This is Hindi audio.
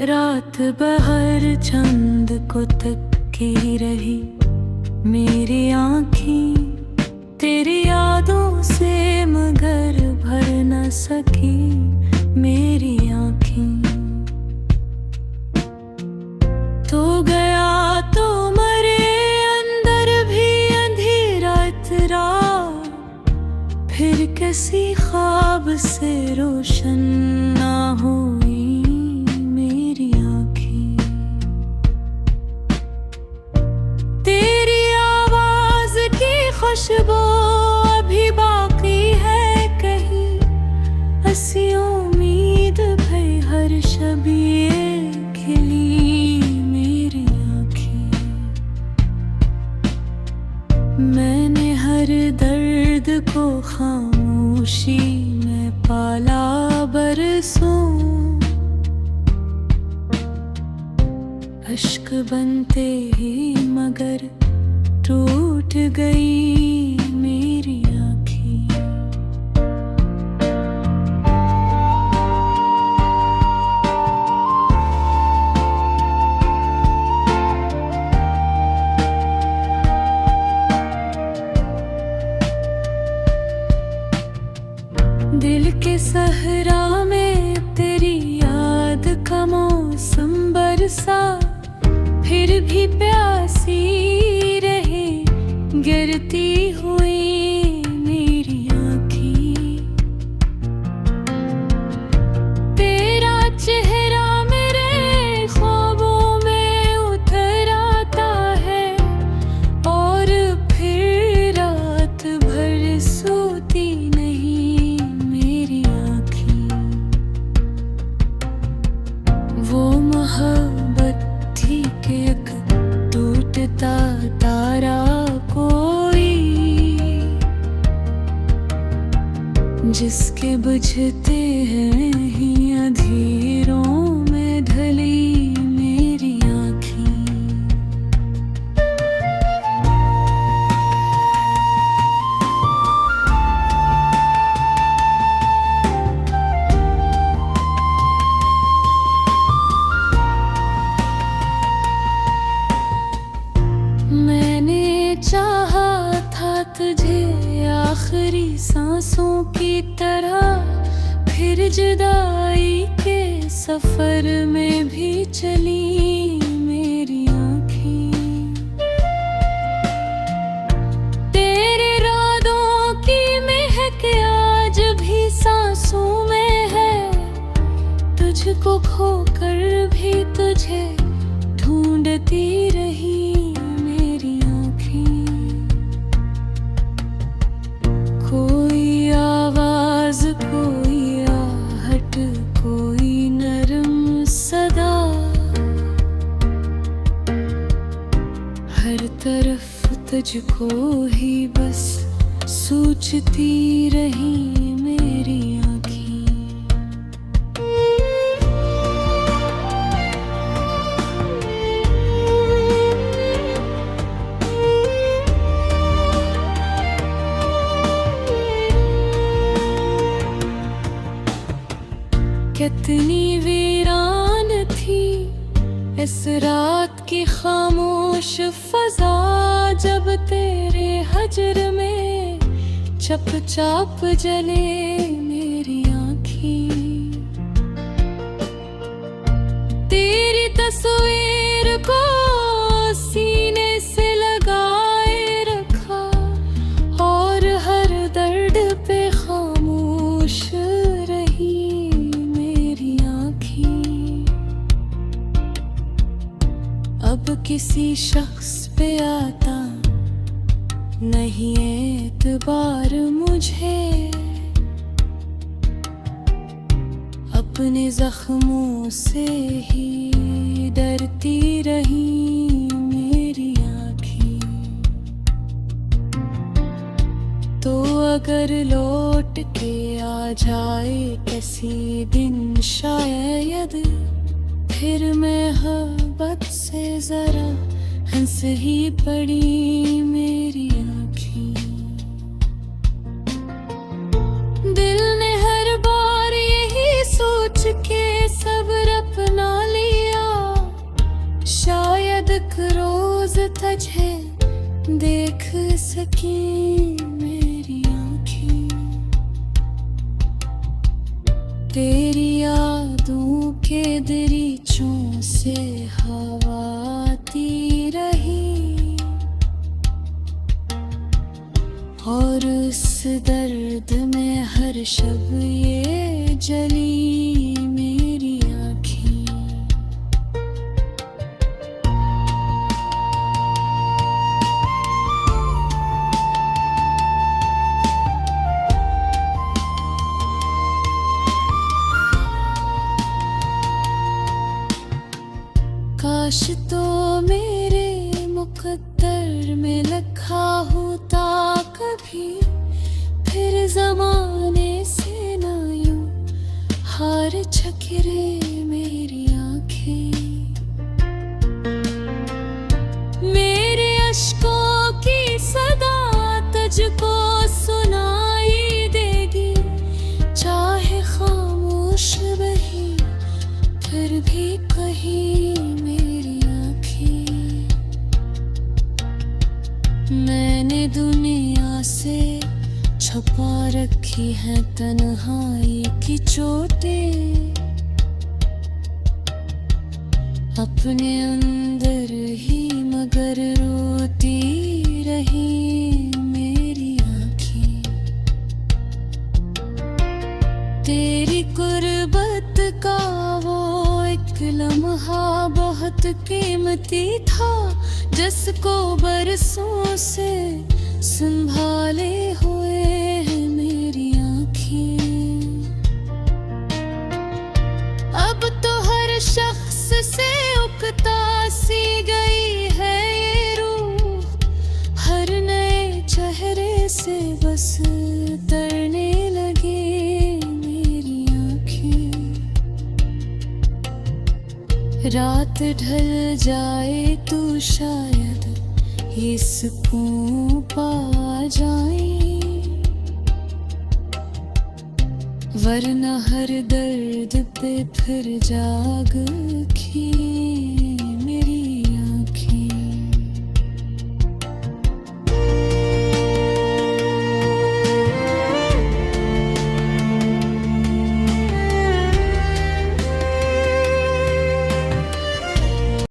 रात बहर चंद को तकी रही मेरी आँखें तेरी यादों से, मगर भर न सकी मेरी आँखें। तो गया तो मरे अंदर भी अंधेरा इतरा, फिर किसी ख्वाब से रोशन ना हुई मेरी आँखें। तेरी आवाज की खुशबू अभी बाकी है कहीं, हंसी उम्मीद भई हर शबीए खिली मेरी आँखें। मैंने हर दर्द को खामोशी में पाला बरसों, अश्क बनते ही मगर टूट गई मेरी आँखें। दिल के सहरा में तेरी याद का मौसम बरसा, फिर भी प्यासी रहे गिरती हुई मेरी आँखें। तेरा चेहरा मेरे ख्वाबों में उतर आता है, और फिर रात भर सोती नहीं मेरी आँखें। वो मोहब्बत थी कि एक टूटता तारा कोई, जिसके बुझते हैं ही अंधेरों में ढली मेरी आँखें। मैंने चाहा था तुझे आखिरी सांसों की तरह, फिर जुदाई के सफर में भी चली मेरी आँखें। तेरे रातों की महक आज भी सांसों में है, तुझको खोकर भी तुझे ढूंढती रही मेरी आँखें। कोई आवाज, कोई आहट, कोई नरम सदा, हर तरफ तुझको ही बस सोचती रही मेरी आँखें। कितनी वीरान थी इस रात की खामोश फजा, जब तेरे हजर में चपचाप जले मेरी आँखें। तेरी तस्वीर को सीने से लगाए रखा, और हर दर्द पे खामोश रही मेरी आँखें। अब किसी शख्स पे आता नहीं एतबार मुझे, अपने जख्मों से ही डरती रही मेरी आँखें। तो अगर लौट के आ जाए किसी दिन शायद, फिर मैं मोहब्बत से जरा हंस ही पड़ी मेरी आँखें। दिल ने हर बार यही सोच के सब्र अपना लिया, शायद एक रोज तुझे देख सकी मेरी आँखें, तेरी यादों के दरीचों से हवा आती रही, और उस दर्द में हर शब ये जली मेरी आँखें। काश तो मेरे मुकद्दर में लिखा होता कभी, फिर जमाने से ना यूं हार छकरे मेरी आँखें। मेरे अश्कों की सदा तुझको सुनाई देगी, चाहे खामोश बही फिर भी कहीं मेरी आँखें। मैंने दुनिया से छुपा रखी है तन्हाई की चोटें, अपने अंदर ही मगर रोती रही मेरी आँखें। तेरी कुर्बत का वो एक लम्हा बहुत कीमती था, जिसको बरसों से संभाले हुए हैं मेरी आँखें। अब तो हर शख्स से उकता सी गई है ये रूह, हर नए चेहरे से बस तरने लगी मेरी आँखें। रात ढल जाए तो शायद ये सुकून पा जाए, वरना हर दर्द पे फिर जाग खी